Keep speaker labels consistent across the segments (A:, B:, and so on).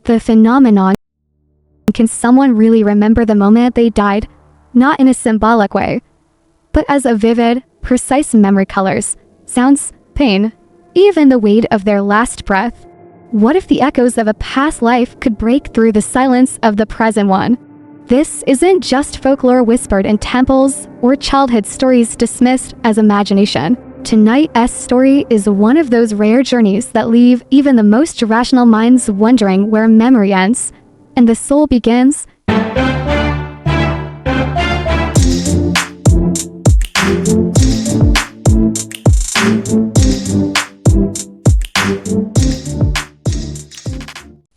A: The phenomenon: can someone really remember the moment they died? Not in a symbolic way, but as a vivid, precise memory, colors, sounds, pain, even the weight of their last breath. What if the echoes of a past life could break through the silence of the present one? This isn't just folklore whispered in temples or childhood stories dismissed as imagination. Tonight's story is one of those rare journeys that leave even the most rational minds wondering where memory ends and the soul begins.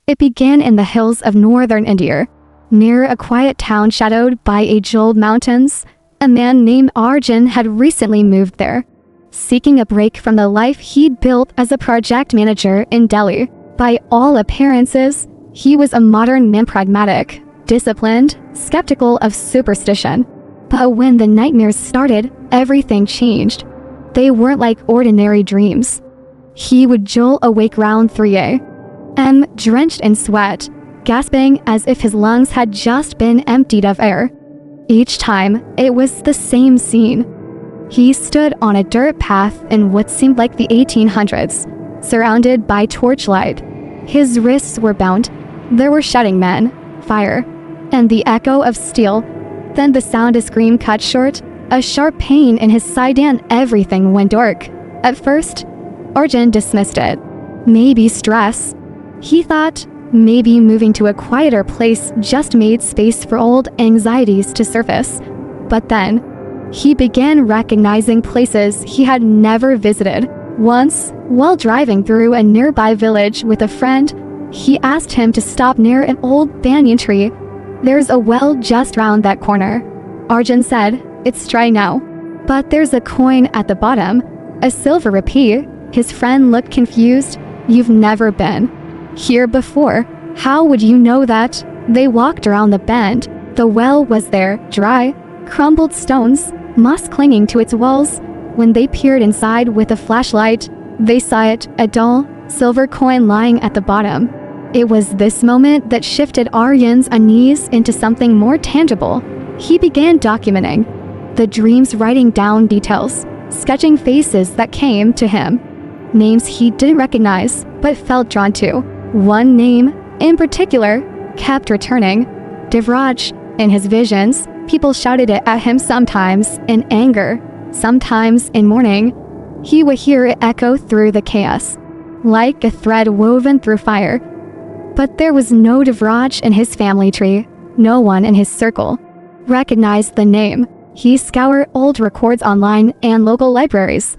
A: It began in the hills of northern India, near a quiet town shadowed by age-old mountains. A man named Arjun had recently moved there, seeking a break from the life he'd built as a project manager in Delhi. By all appearances, he was a modern man, pragmatic, disciplined, skeptical of superstition. But when the nightmares started, everything changed. They weren't like ordinary dreams. He would jolt awake round 3 a.m., drenched in sweat, gasping as if his lungs had just been emptied of air. Each time, it was the same scene. He stood on a dirt path in what seemed like the 1800s, surrounded by torchlight. His wrists were bound. There were shouting men, fire, and the echo of steel. Then the sound of scream cut short, a sharp pain in his side, and everything went dark. At first, Arjun dismissed it. Maybe stress. He thought maybe moving to a quieter place just made space for old anxieties to surface. But then, he began recognizing places he had never visited. Once, while driving through a nearby village with a friend, he asked him to stop near an old banyan tree. "There's a well just round that corner," Arjun said. "It's dry now, but there's a coin at the bottom, a silver rupee." His friend looked confused. "You've never been here before. How would you know that?" They walked around the bend. The well was there, dry, crumbled stones, moss clinging to its walls. When they peered inside with a flashlight, they saw it, a dull, silver coin lying at the bottom. It was this moment that shifted Arjun's unease into something more tangible. He began documenting the dreams, writing down details, sketching faces that came to him, names he didn't recognize but felt drawn to. One name, in particular, kept returning, Devraj. In his visions, people shouted it at him, sometimes in anger, sometimes in mourning. He would hear it echo through the chaos, like a thread woven through fire. But there was no Devraj in his family tree. No one in his circle recognized the name. He scoured old records online and local libraries,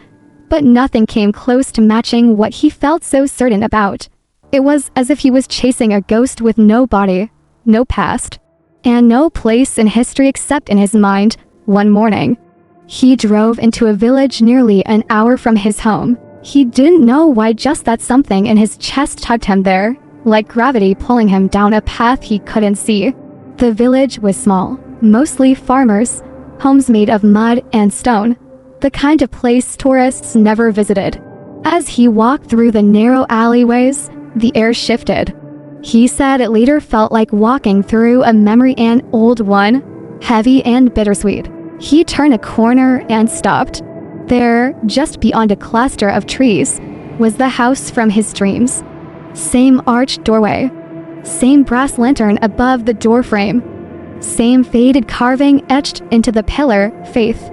A: but nothing came close to matching what he felt so certain about. It was as if he was chasing a ghost with no body, no past, and no place in history except in his mind. One morning, he drove into a village nearly an hour from his home. He didn't know why, just that something in his chest tugged him there, like gravity pulling him down a path he couldn't see. The village was small, mostly farmers, homes made of mud and stone, the kind of place tourists never visited. As he walked through the narrow alleyways, the air shifted. He said it later felt like walking through a memory, an old one, heavy and bittersweet. He turned a corner and stopped. There, just beyond a cluster of trees, was the house from his dreams. Same arched doorway, same brass lantern above the doorframe, same faded carving etched into the pillar, faith.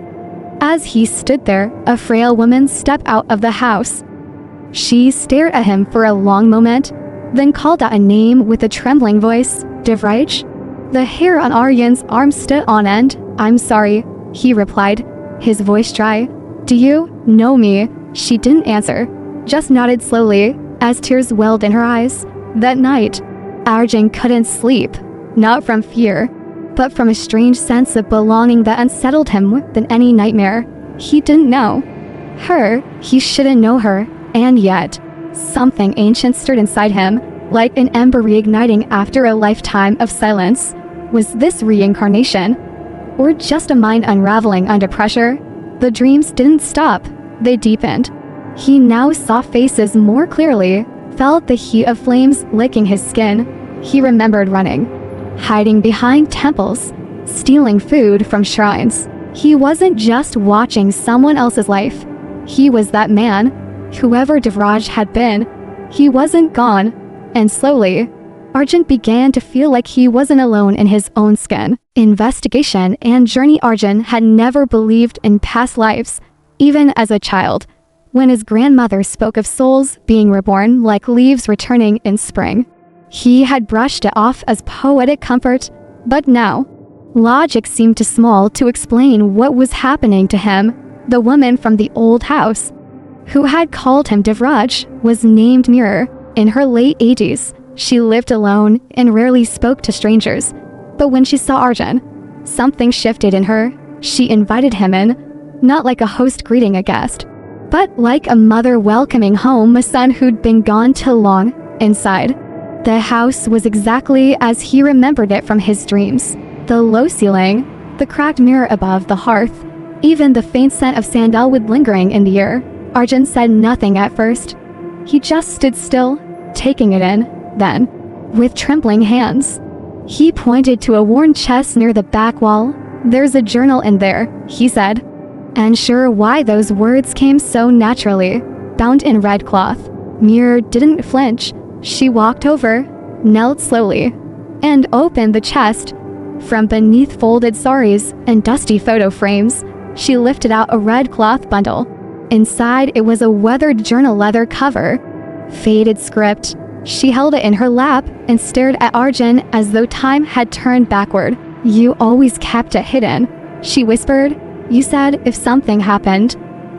A: As he stood there, a frail woman stepped out of the house. She stared at him for a long moment, then called out a name with a trembling voice, "Devraj?" The hair on Arjun's arm stood on end. "I'm sorry," he replied, his voice dry. "Do you know me?" She didn't answer, just nodded slowly as tears welled in her eyes. That night, Arjun couldn't sleep, not from fear, but from a strange sense of belonging that unsettled him more than any nightmare. He didn't know her, he shouldn't know her, and yet, something ancient stirred inside him, like an ember reigniting after a lifetime of silence. Was this reincarnation? Or just a mind unraveling under pressure? The dreams didn't stop, they deepened. He now saw faces more clearly, felt the heat of flames licking his skin, He remembered running, hiding behind temples, stealing food from shrines. He wasn't just watching someone else's life. He was that man. Whoever Devraj had been, he wasn't gone. And slowly, Arjun began to feel like he wasn't alone in his own skin. Investigation and journey. Arjun had never believed in past lives, even as a child, when his grandmother spoke of souls being reborn like leaves returning in spring. He had brushed it off as poetic comfort, but now, logic seemed too small to explain what was happening to him. The woman from the old house, who had called him Devraj, was named Mirror. In her late 80s, she lived alone and rarely spoke to strangers. But when she saw Arjun, something shifted in her. She invited him in, not like a host greeting a guest, but like a mother welcoming home a son who'd been gone too long. Inside, the house was exactly as he remembered it from his dreams. The low ceiling, the cracked mirror above the hearth, even the faint scent of sandalwood lingering in the air. Arjun said nothing at first. He just stood still, taking it in. Then, with trembling hands, he pointed to a worn chest near the back wall. "There's a journal in there," he said, unsure why those words came so naturally. Bound in red cloth, Mirror didn't flinch. She walked over, knelt slowly, and opened the chest. From beneath folded saris and dusty photo frames, she lifted out a red cloth bundle. Inside, it was a weathered journal leather cover, faded script. She held it in her lap and stared at Arjun as though time had turned backward. "You always kept it hidden," she whispered. "You said if something happened,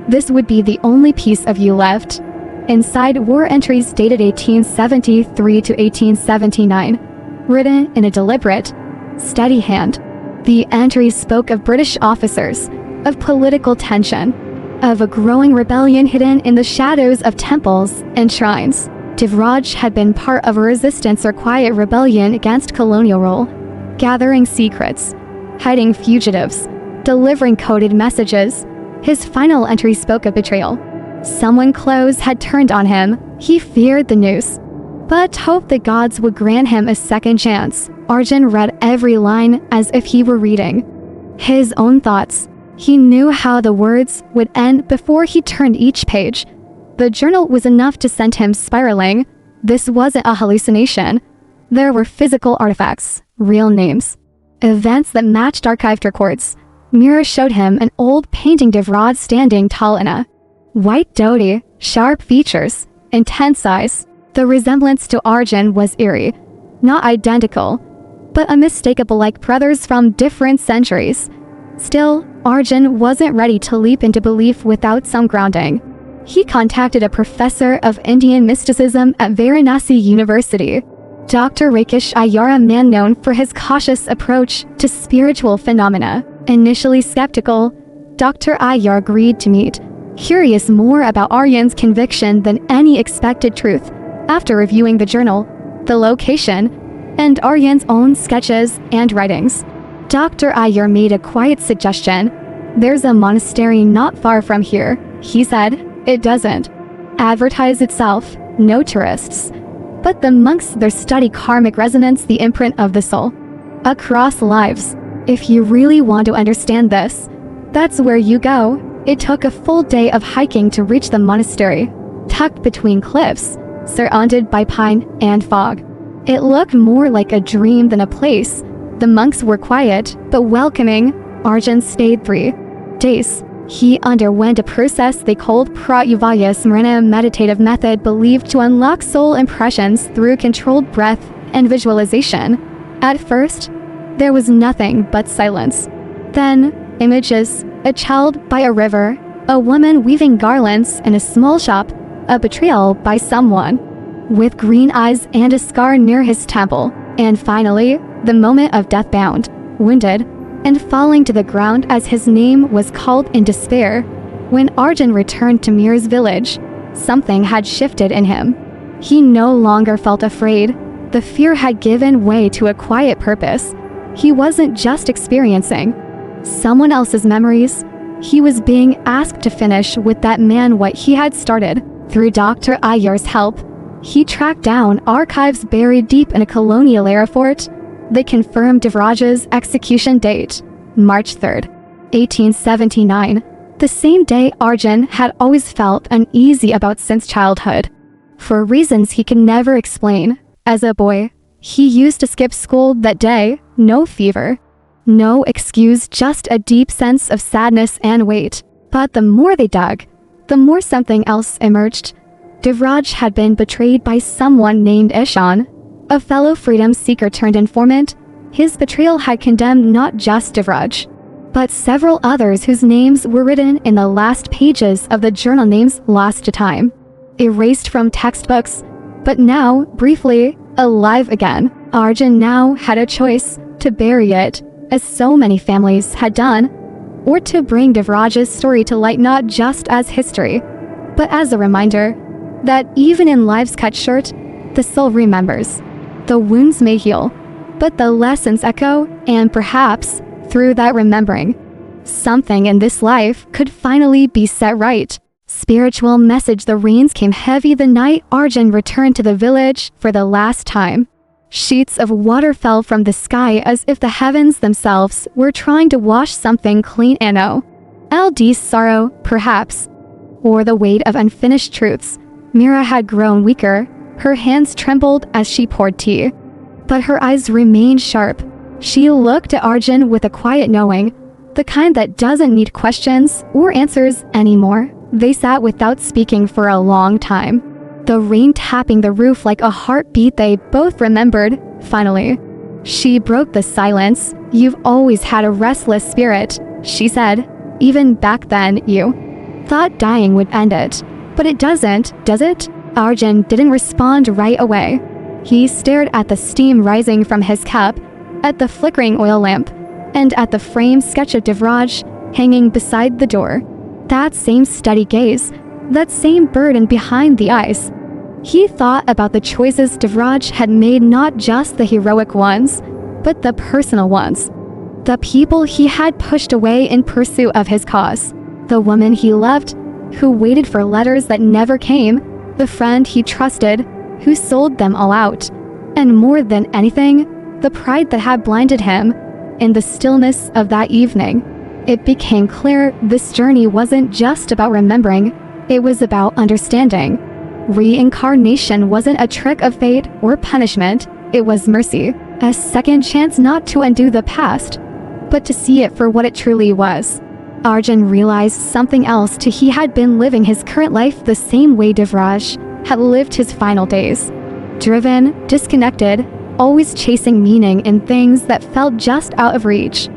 A: this would be the only piece of you left." Inside were entries dated 1873 to 1879, written in a deliberate, steady hand. The entries spoke of British officers, of political tension, of a growing rebellion hidden in the shadows of temples and shrines. Devraj had been part of a resistance or quiet rebellion against colonial rule, gathering secrets, hiding fugitives, delivering coded messages. His final entry spoke of betrayal. Someone close had turned on him. He feared the news, but hoped the gods would grant him a second chance. Arjun read every line as if he were reading his own thoughts. He knew how the words would end before he turned each page. The journal was enough to send him spiraling. This wasn't a hallucination. There were physical artifacts, real names, events that matched archived records. Mirror showed him an old painting of Devraj standing tall in a white dhoti, sharp features, intense eyes. The resemblance to Arjun was eerie, not identical, but unmistakable, like brothers from different centuries. Still, Arjun wasn't ready to leap into belief without some grounding. He contacted a professor of Indian mysticism at Varanasi University, Dr. Rakesh Iyer, a man known for his cautious approach to spiritual phenomena. Initially skeptical, Dr. Iyer agreed to meet, curious more about Arjun's conviction than any expected truth. After reviewing the journal, the location, and Arjun's own sketches and writings, Dr. Iyer made a quiet suggestion. "There's a monastery not far from here," he said. "It doesn't advertise itself, no tourists, but the monks there study karmic resonance, the imprint of the soul, across lives. If you really want to understand this, that's where you go." It took a full day of hiking to reach the monastery, tucked between cliffs, surrounded by pine and fog. It looked more like a dream than a place. The monks were quiet, but welcoming. Arjun stayed 3 days. He underwent a process they called Pratyuvaya Smrana, meditative method believed to unlock soul impressions through controlled breath and visualization. At first, there was nothing but silence. Then, images, a child by a river, a woman weaving garlands in a small shop, a betrayal by someone with green eyes and a scar near his temple, and finally, the moment of death, bound, wounded, and falling to the ground as his name was called in despair. When Arjun returned to Mir's village, something had shifted in him. He no longer felt afraid. The fear had given way to a quiet purpose. He wasn't just experiencing someone else's memories. He was being asked to finish with that man what he had started. Through Dr. Iyer's help, He tracked down archives buried deep in a colonial era fort. They confirmed Devraj's execution date, March 3rd, 1879, the same day Arjun had always felt uneasy about since childhood. For reasons he could never explain, as a boy, he used to skip school that day, no fever. No excuse, just a deep sense of sadness and weight. But the more they dug, the more something else emerged. Devraj had been betrayed by someone named Ishan, a fellow freedom seeker turned informant. His betrayal had condemned not just Devraj, but several others whose names were written in the last pages of the journal, names lost to time, erased from textbooks, but now, briefly, alive again. Arjun now had a choice: to bury it, as so many families had done, or to bring Devraj's story to light, not just as history, but as a reminder that even in lives cut short, the soul remembers. The wounds may heal, but the lessons echo, and perhaps, through that remembering, something in this life could finally be set right. Spiritual message. The rains came heavy the night Arjun returned to the village for the last time. Sheets of water fell from the sky as if the heavens themselves were trying to wash something clean. LD's sorrow, perhaps, or the weight of unfinished truths. Mira had grown weaker. Her hands trembled as she poured tea, but her eyes remained sharp. She looked at Arjun with a quiet knowing, the kind that doesn't need questions or answers anymore. They sat without speaking for a long time, the rain tapping the roof like a heartbeat. They both remembered. Finally, she broke the silence. "You've always had a restless spirit," she said. "Even back then, you thought dying would end it. But it doesn't, does it?" Arjun didn't respond right away. He stared at the steam rising from his cup, at the flickering oil lamp, and at the framed sketch of Devraj hanging beside the door. That same steady gaze, that same burden behind the eyes. He thought about the choices Devraj had made, not just the heroic ones, but the personal ones. The people he had pushed away in pursuit of his cause. The woman he loved, who waited for letters that never came. The friend he trusted, who sold them all out. And more than anything, the pride that had blinded him. In the stillness of that evening, it became clear this journey wasn't just about remembering, it was about understanding. Reincarnation wasn't a trick of fate or punishment, it was mercy. A second chance not to undo the past, but to see it for what it truly was. Arjun realized something else too. He had been living his current life the same way Devraj had lived his final days. Driven, disconnected, always chasing meaning in things that felt just out of reach.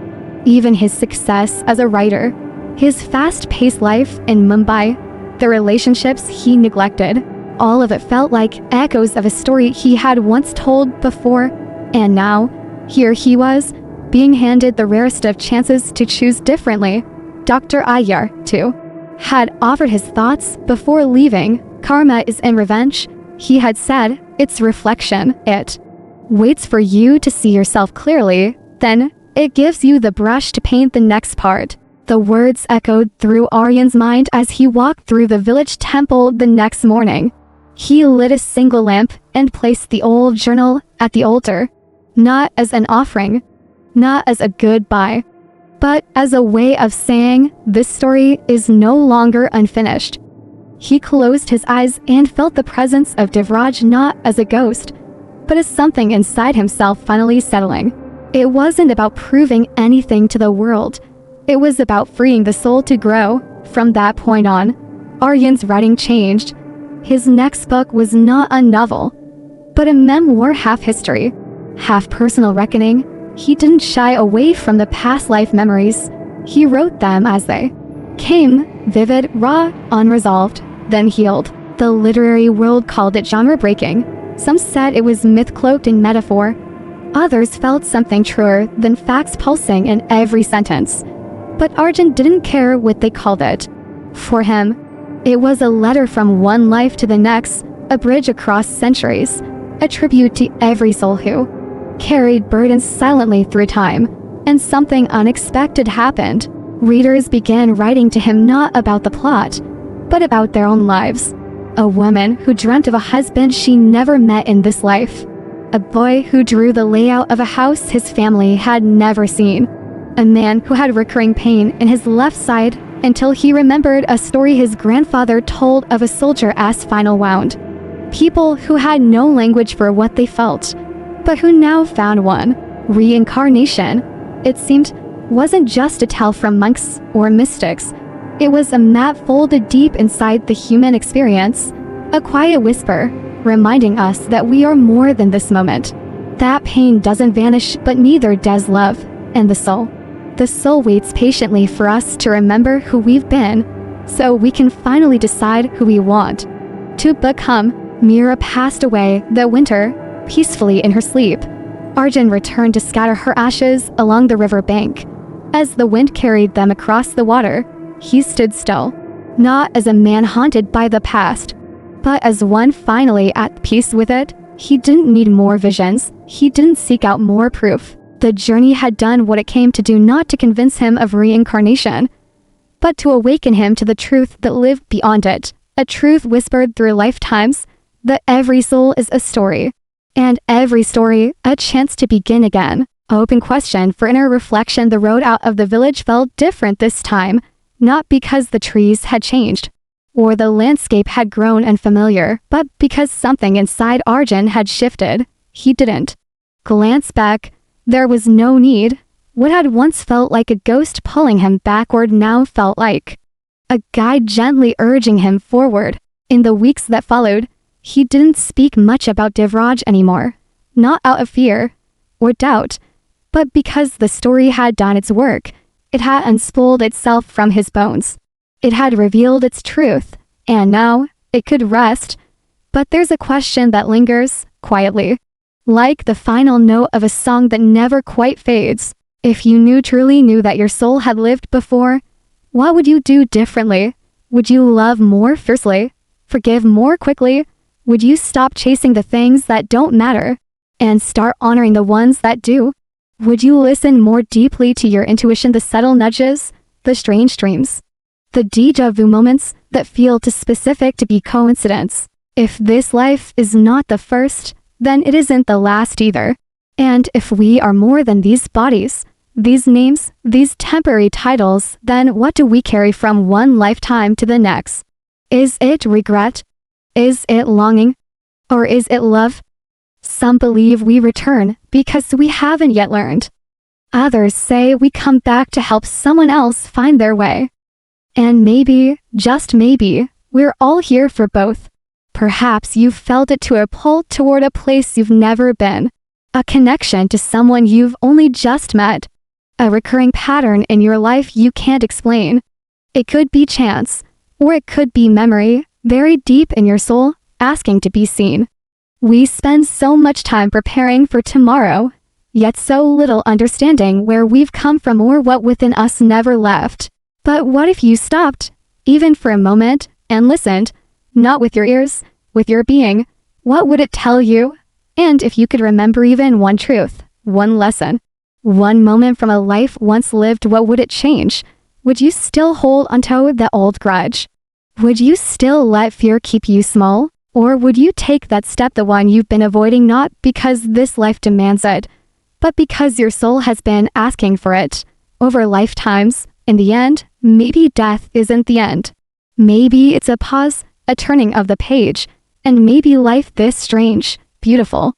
A: Even his success as a writer, his fast-paced life in Mumbai, the relationships he neglected, all of it felt like echoes of a story he had once told before. And now, here he was, being handed the rarest of chances to choose differently. Dr. Iyer, too, had offered his thoughts before leaving. Karma is in revenge, he had said. It's reflection. It waits for you to see yourself clearly, then it gives you the brush to paint the next part. The words echoed through Aryan's mind as he walked through the village temple the next morning. He lit a single lamp and placed the old journal at the altar, not as an offering, not as a goodbye, but as a way of saying, this story is no longer unfinished. He closed his eyes and felt the presence of Devraj, not as a ghost, but as something inside himself finally settling. It wasn't about proving anything to the world. It was about freeing the soul to grow. From that point on, Aryan's writing changed. His next book was not a novel, but a memoir, half history, half personal reckoning. He didn't shy away from the past life memories. He wrote them as they came, vivid, raw, unresolved, then healed. The literary world called it genre-breaking. Some said it was myth-cloaked in metaphor. Others felt something truer than facts pulsing in every sentence. But Arjun didn't care what they called it. For him, it was a letter from one life to the next, a bridge across centuries, a tribute to every soul who carried burdens silently through time. And something unexpected happened. Readers began writing to him not about the plot, but about their own lives. A woman who dreamt of a husband she never met in this life. A boy who drew the layout of a house his family had never seen. A man who had recurring pain in his left side until he remembered a story his grandfather told of a soldier as final wound. People who had no language for what they felt, but who now found one. Reincarnation, it seemed, wasn't just a tale from monks or mystics. It was a map folded deep inside the human experience, a quiet whisper, reminding us that we are more than this moment. That pain doesn't vanish, but neither does love and the soul. The soul waits patiently for us to remember who we've been, so we can finally decide who we want to become. Mira passed away that winter, peacefully in her sleep. Arjun returned to scatter her ashes along the river bank. As the wind carried them across the water, he stood still, not as a man haunted by the past, but as one finally at peace with it. He didn't need more visions. He didn't seek out more proof. The journey had done what it came to do, not to convince him of reincarnation, but to awaken him to the truth that lived beyond it, a truth whispered through lifetimes, that every soul is a story, and every story a chance to begin again. Open question for inner reflection. The road out of the village felt different this time, not because the trees had changed, or the landscape had grown unfamiliar, but because something inside Arjun had shifted. He didn't glance back. There was no need. What had once felt like a ghost pulling him backward now felt like a guide gently urging him forward. In the weeks that followed, he didn't speak much about Devraj anymore, not out of fear or doubt, but because the story had done its work. It had unspooled itself from his bones. It had revealed its truth, and now it could rest. But there's a question that lingers, quietly, like the final note of a song that never quite fades. If you truly knew that your soul had lived before, what would you do differently? Would you love more fiercely? Forgive more quickly? Would you stop chasing the things that don't matter and start honoring the ones that do? Would you listen more deeply to your intuition, the subtle nudges, the strange dreams, the déjà vu moments that feel too specific to be coincidence? If this life is not the first, then it isn't the last either. And if we are more than these bodies, these names, these temporary titles, then what do we carry from one lifetime to the next? Is it regret? Is it longing? Or is it love? Some believe we return because we haven't yet learned. Others say we come back to help someone else find their way. And maybe, just maybe, we're all here for both. Perhaps you've felt it to a pull toward a place you've never been, a connection to someone you've only just met, a recurring pattern in your life you can't explain. It could be chance, or it could be memory, buried deep in your soul, asking to be seen. We spend so much time preparing for tomorrow, yet so little understanding where we've come from or what within us never left. But what if you stopped, even for a moment, and listened, not with your ears, with your being? What would it tell you? And if you could remember even one truth, one lesson, one moment from a life once lived, what would it change? Would you still hold onto the old grudge? Would you still let fear keep you small? Or would you take that step, the one you've been avoiding, not because this life demands it, but because your soul has been asking for it over lifetimes? In the end, maybe death isn't the end. Maybe it's a pause, a turning of the page, and maybe life, this strange, beautiful,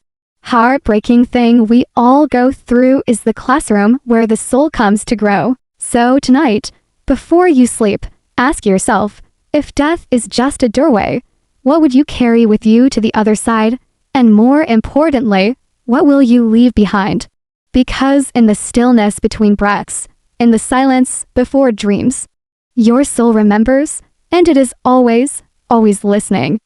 A: heartbreaking thing we all go through, is the classroom where the soul comes to grow. So tonight, before you sleep, ask yourself, if death is just a doorway, what would you carry with you to the other side? And more importantly, what will you leave behind? Because in the stillness between breaths, in the silence before dreams, your soul remembers, and it is always, always listening.